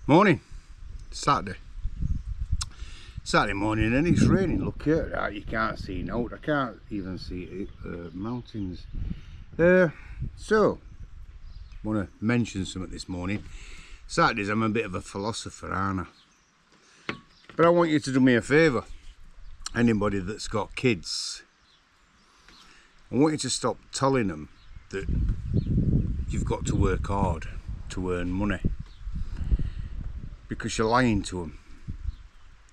Morning, Saturday morning, and it's raining. Look at that, you can't see now. I can't even see mountains. So I want to mention something this morning. Saturdays I'm a bit of a philosopher, aren't I? But I want you to do me a favour. Anybody that's got kids, I want you to stop telling them that you've got to work hard to earn money, because you're lying to them.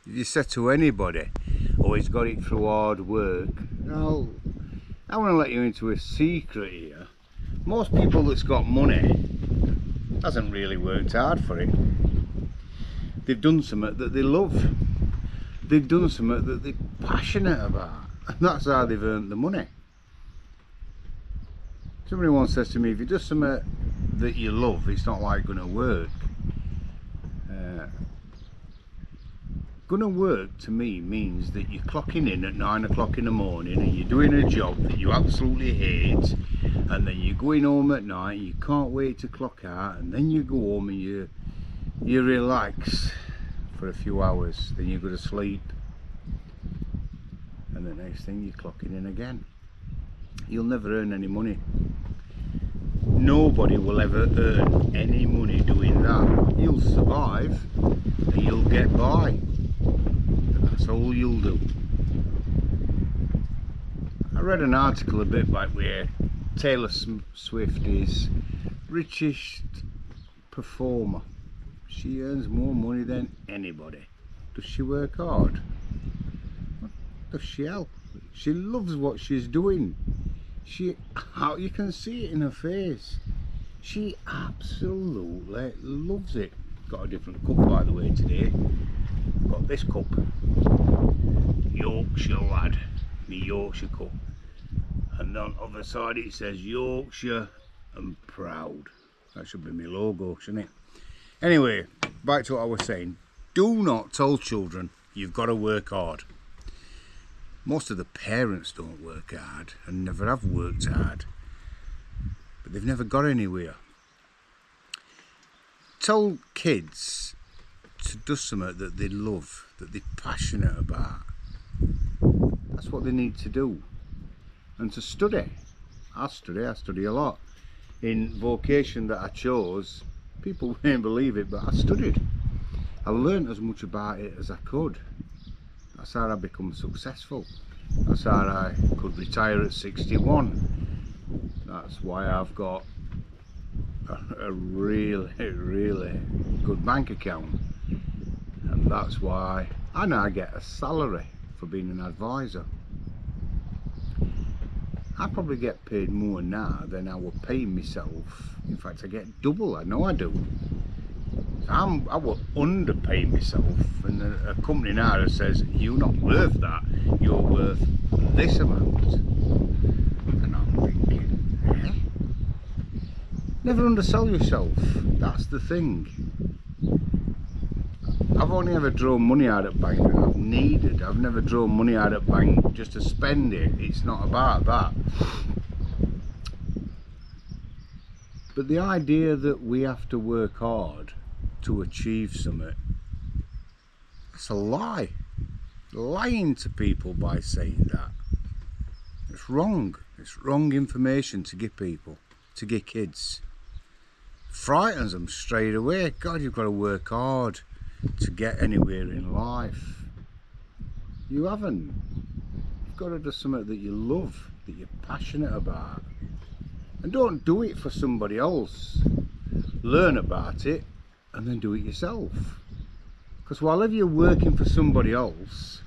If you said to anybody, oh, he's got it through hard work, now I want to let you into a secret here. Most people that's got money hasn't really worked hard for it. They've done something that they love. They've done something that they're passionate about, and that's how they've earned the money. Somebody once says to me, if you do something that you love, it's not like going to work. Going to work to me means that you're clocking in at 9 o'clock in the morning and you're doing a job that you absolutely hate, and then you're going home at night, you can't wait to clock out, and then you go home and you relax for a few hours, then you go to sleep, and the next thing you're clocking in again. You'll never earn any money. Nobody will ever earn any money doing that. You'll survive and you'll get by. That's all you'll do. I read an article a bit back where Taylor Swift is richest performer. She earns more money than anybody. Does she work hard? Does she help? She loves what she's doing. You can see it in her face. She absolutely loves it. Got a different cup, by the way, today. Got this cup, Yorkshire lad, my Yorkshire cup, and on the other side it says Yorkshire and proud. That should be my logo, shouldn't it? Anyway, back to what I was saying. Do not tell children you've got to work hard. Most of the parents don't work hard and never have worked hard, but they've never got anywhere. Tell kids to do something that they love, that they're passionate about. That's what they need to do. And to study. I study a lot. In vocation that I chose, people won't believe it, but I studied. I learned as much about it as I could. That's how I become successful. That's how I could retire at 61. That's why I've got a really good bank account. And that's why I now get a salary for being an advisor. I probably get paid more now than I would pay myself. In fact, I get double. I know I do. I will underpay myself, and a company now that says you're not worth that, you're worth this amount, and I'm thinking, never undersell yourself. That's the thing. I've only ever drawn money out of bank that I've needed. I've never drawn money out of bank just to spend it. It's not about that. But the idea that we have to work hard to achieve something, it's a lie. Lying to people by saying that. It's wrong. It's wrong information to give people, to give kids. Frightens them straight away. God, you've got to work hard to get anywhere in life. You haven't. You've got to do something that you love, that you're passionate about. And don't do it for somebody else. Learn about it and then do it yourself. Because while you're working for somebody else,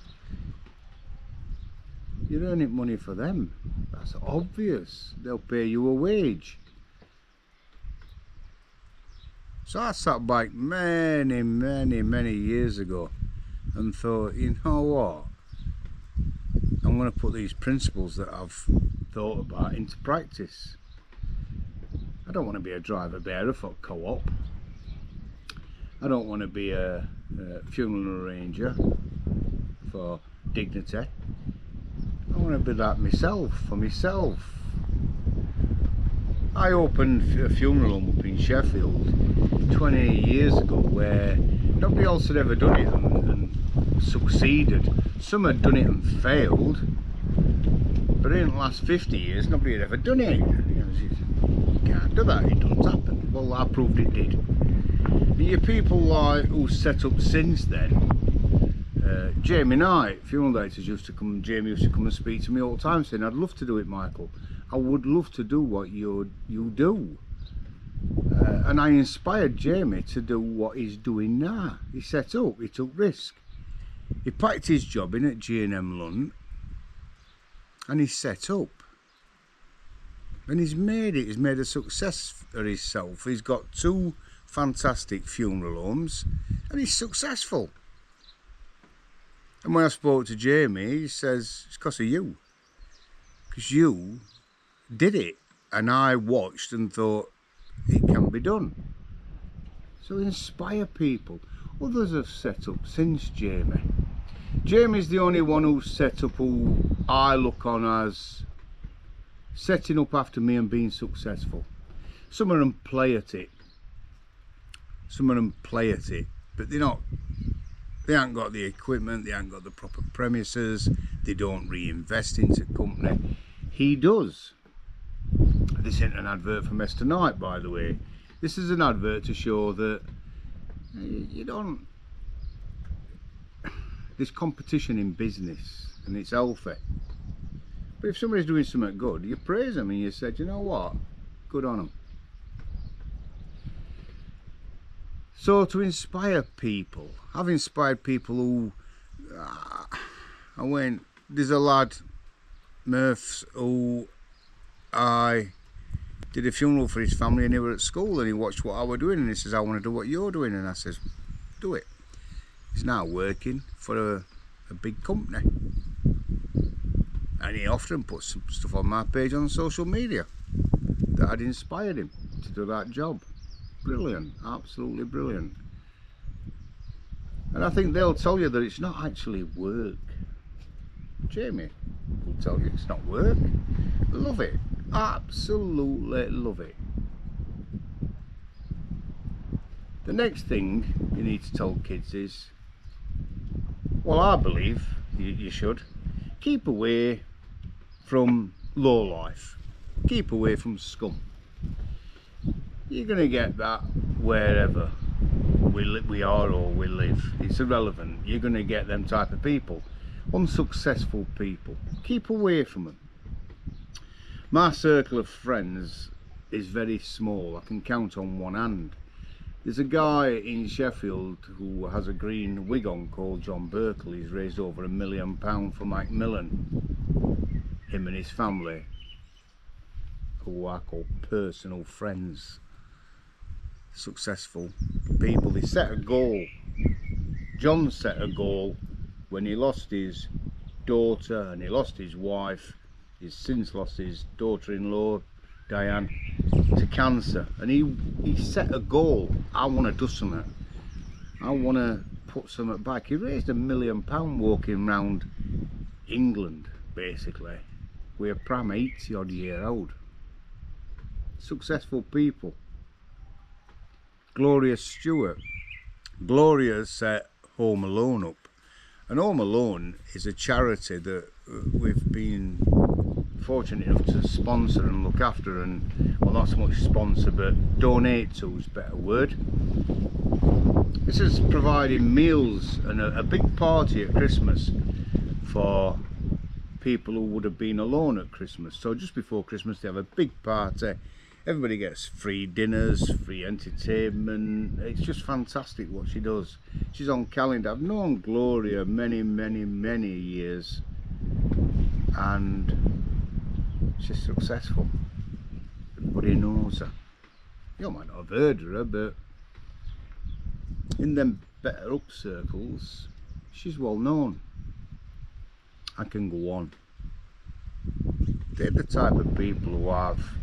you're earning money for them. That's obvious. They'll pay you a wage. So I sat back many years ago and thought, you know what? I'm going to put these principles that I've thought about into practice. I don't want to be a driver bearer for Co-op. I don't want to be a funeral arranger for Dignity. I want to be that myself, for myself. I opened a funeral home up in Sheffield 20 years ago where nobody else had ever done it and succeeded. Some had done it and failed, but in the last 50 years nobody had ever done it. You can't do that, it doesn't happen. Well, I proved it did. And your people like who set up since then, Jamie Knight, funeral directors used to come, Jamie used to come and speak to me all the time saying, I'd love to do it, Michael. I would love to do what you do. And I inspired Jamie to do what he's doing now. He set up, he took risk. He packed his job in at G&M London and he set up. And he's made it, he's made a success of himself. He's got 2 fantastic funeral homes and he's successful. And when I spoke to Jamie, he says, it's because of you. Because you did it. And I watched and thought, it can be done. So inspire people. Others have set up since Jamie. Jamie's the only one who's set up who I look on as setting up after me and being successful. Some of them play at it. Some of them play at it, but they're not. They haven't got the equipment, they haven't got the proper premises, they don't reinvest into company. He does. This isn't an advert from Esther Knight, by the way. This is an advert to show that you don't... There's competition in business and it's healthy. But if somebody's doing something good, you praise them and you said, you know what, good on them. So to inspire people, I've inspired people who, there's a lad, Murphs, who I did a funeral for his family and they were at school and he watched what I was doing and he says, I want to do what you're doing, and I says, do it. He's now working for a big company and he often puts some stuff on my page on social media that had inspired him to do that job. Brilliant, absolutely brilliant. And I think they'll tell you that it's not actually work. Jamie will tell you it's not work. Love it, absolutely love it. The next thing you need to tell kids is, well, I believe you should keep away from low life, keep away from scum. You're going to get that wherever we are or we live. It's irrelevant. You're going to get them type of people, unsuccessful people. Keep away from them. My circle of friends is very small. I can count on one hand. There's a guy in Sheffield who has a green wig on called John Berkeley. He's raised over £1 million for Macmillan. Him and his family, who I call personal friends. Successful people. They set a goal. John set a goal when he lost his daughter and he lost his wife. He's since lost his daughter-in-law Diane to cancer, and he set a goal. I want to do something. I want to put something back. He raised £1 million walking around England basically with a pram 80 odd year old. Successful people. Gloria Stewart. Gloria set Home Alone up, and Home Alone is a charity that we've been fortunate enough to sponsor and look after, and well, not so much sponsor but donate to is a better word. This is providing meals and a big party at Christmas for people who would have been alone at Christmas. So just before Christmas they have a big party. Everybody gets free dinners, free entertainment. It's just fantastic what she does. She's on calendar. I've known Gloria many years, and she's successful. Everybody knows her. You might not have heard of her, but in them better up circles, she's well known. I can go on. They're the type of people who I've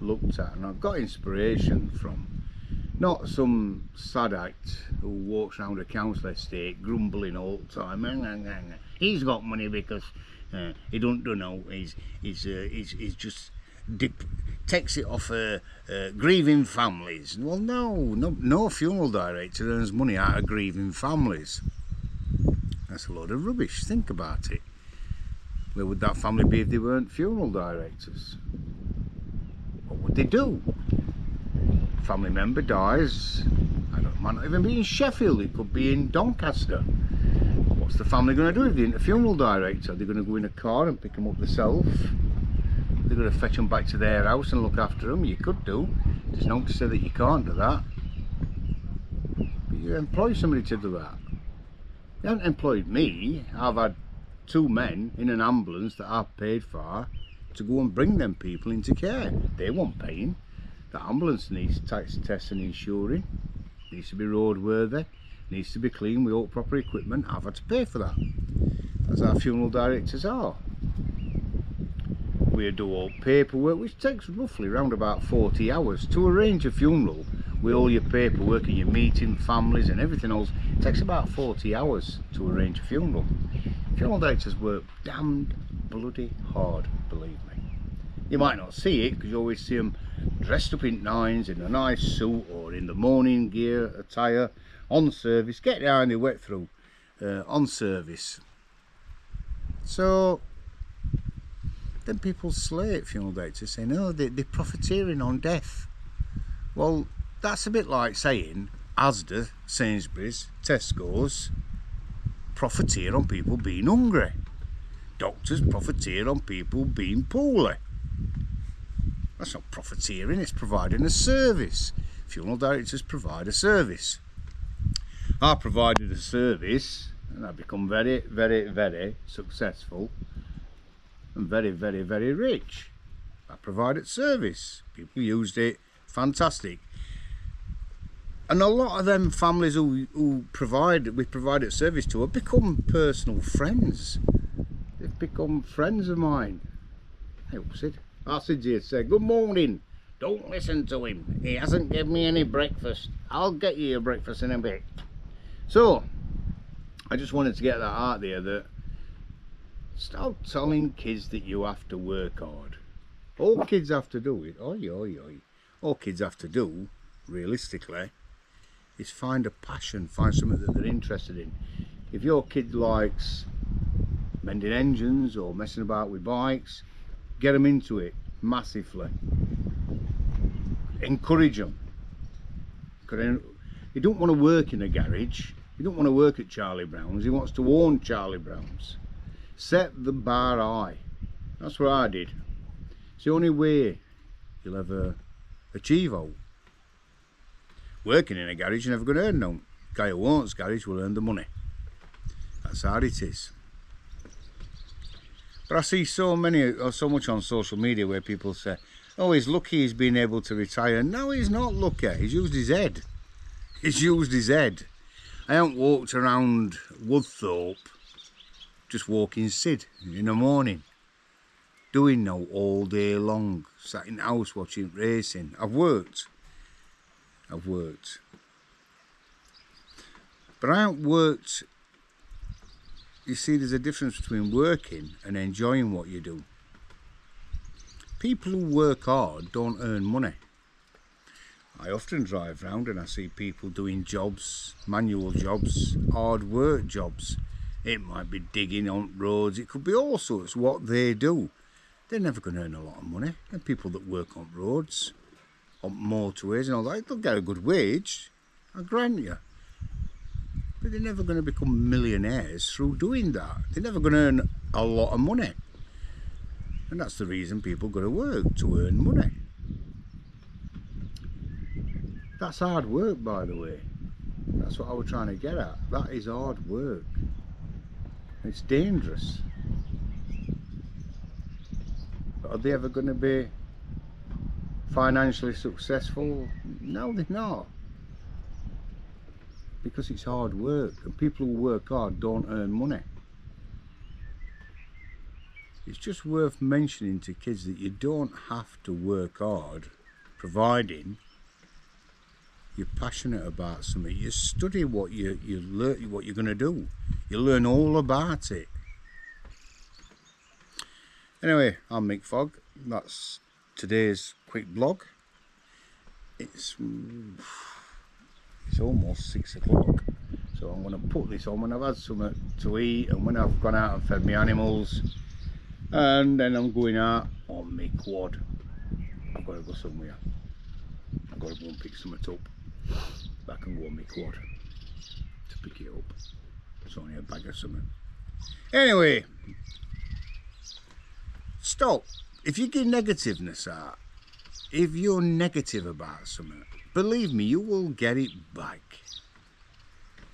looked at and I've got inspiration from. Not some sad act who walks around a council estate grumbling all the time. He's got money because he don't know. He's just takes it off Grieving Families. Well, no funeral director earns money out of Grieving Families. That's a load of rubbish. Think about it. Where would that family be if they weren't funeral directors? What would they do? Family member dies. Might not even be in Sheffield. It could be in Doncaster. What's the family going to do if they're a funeral director? They're going to go in a car and pick them up themselves. They're going to fetch them back to their house and look after them. You could do. There's no to say that you can't do that. But you employ somebody to do that. You haven't employed me. I've had 2 men in an ambulance that I've paid for to go and bring them people into care. They weren't paying. The ambulance needs tax tests and insuring. Needs to be roadworthy. Needs to be clean with all proper equipment. I've had to pay for that. As our funeral directors are. We do all paperwork, which takes roughly around about 40 hours to arrange a funeral with all your paperwork and your meeting families and everything else. It takes about 40 hours to arrange a funeral. Funeral directors work damned bloody hard, believe me. You might not see it because you always see them dressed up in nines, in a nice suit or in the morning gear attire, on service, get down the wet through, on service. So then people slate funeral directors saying, no, they're profiteering on death. Well, that's a bit like saying Asda, Sainsbury's, Tesco's profiteer on people being hungry. Doctors profiteer on people being poorly. That's not profiteering, it's providing a service. Funeral directors provide a service. I provided a service and I've become very, very, very successful and very, very, very rich. I provided service. People used it, fantastic. And a lot of them families who we provided service to have become personal friends. They've become friends of mine. Hey, what's it? I said to say, good morning. Don't listen to him. He hasn't given me any breakfast. I'll get you your breakfast in a bit. So, I just wanted to get that out there, that stop telling kids that you have to work hard. All kids have to do it. All kids have to do, realistically, is find a passion, find something that they're interested in. If your kid likes mending engines or messing about with bikes, get them into it massively. Encourage them. You don't want to work in a garage. You don't want to work at Charlie Brown's. He wants to own Charlie Brown's. Set the bar high. That's what I did. It's the only way you'll ever achieve all. Working in a garage, you're never going to earn no. Guy who owns garage will earn the money. That's how it is. But I see so much on social media where people say, oh, he's lucky he's been able to retire. No, he's not lucky. He's used his head. He's used his head. I haven't walked around Woodthorpe just walking Sid in the morning. Doing no all day long. Sat in the house watching racing. I've worked. But I haven't worked. You see, there's a difference between working and enjoying what you do. People who work hard don't earn money. I often drive round and I see people doing jobs, manual jobs, hard work jobs. It might be digging on roads, it could be all sorts what they do. They're never going to earn a lot of money. And people that work on roads, on motorways and all that, they'll get a good wage, I grant you. But they're never going to become millionaires through doing that. They're never going to earn a lot of money. And that's the reason people go to work, to earn money. That's hard work, by the way. That's what I was trying to get at. That is hard work. It's dangerous. But are they ever going to be financially successful? No, they're not. Because it's hard work, and people who work hard don't earn money. It's just worth mentioning to kids that you don't have to work hard, providing you're passionate about something. You study what you learn, what you're going to do. You learn all about it. Anyway, I'm Mick Fogg. That's today's quick blog. It's almost 6 o'clock, so I'm going to put this on when I've had something to eat and when I've gone out and fed my animals, and then I'm going out on my quad. I've got to go somewhere. I've got to go and pick something up. I can go on my quad to pick it up. It's only a bag of something. Anyway, stop. If you get negativeness out, if you're negative about something, believe me, you will get it back.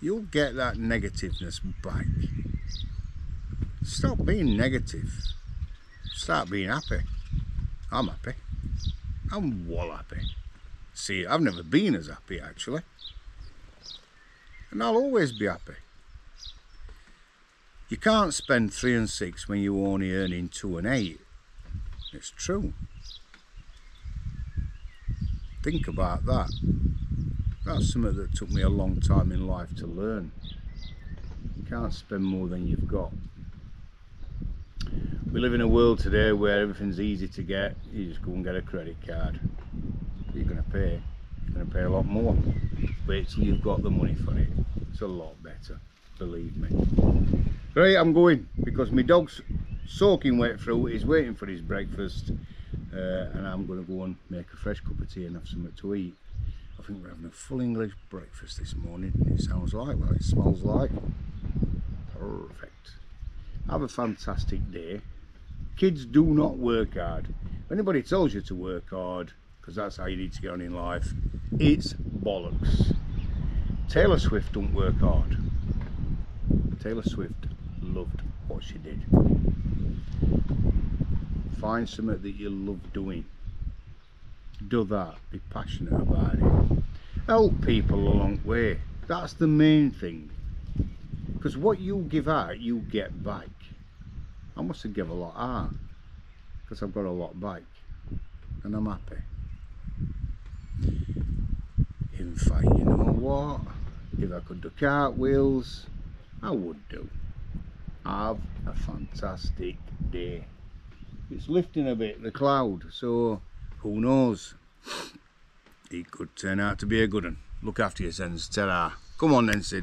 You'll get that negativeness back. Stop being negative. Start being happy. I'm happy. I'm well happy. See, I've never been as happy actually. And I'll always be happy. You can't spend 3 and 6 when you're only earning 2 and 8. It's true. Think about that. That's something that took me a long time in life to learn. You can't spend more than you've got. We live in a world today where everything's easy to get. You just go and get a credit card. You're going to pay. You're going to pay a lot more. Wait till you've got the money for it. It's a lot better, believe me. Right, I'm going because my dog's soaking wet through. He's waiting for his breakfast, and I'm going to go and make a fresh cup of tea and have something to eat. I think we're having a full English breakfast this morning. It sounds like, well, it smells like. Perfect. Have a fantastic day. Kids, do not work hard. If anybody tells you to work hard, because that's how you need to get on in life, it's bollocks. Taylor Swift don't work hard. Taylor Swift loved what she did. Find something that you love doing. Do that. Be passionate about it. Help people along the way. That's the main thing. Because what you give out, you get back. I must have given a lot out because I've got a lot back, and I'm happy. In fact, you know what? If I could do cartwheels, I would do. Have a fantastic day. It's lifting a bit, the cloud, so who knows? It could turn out to be a good one. Look after yourselves. Ta-ra. Come on then, Sid.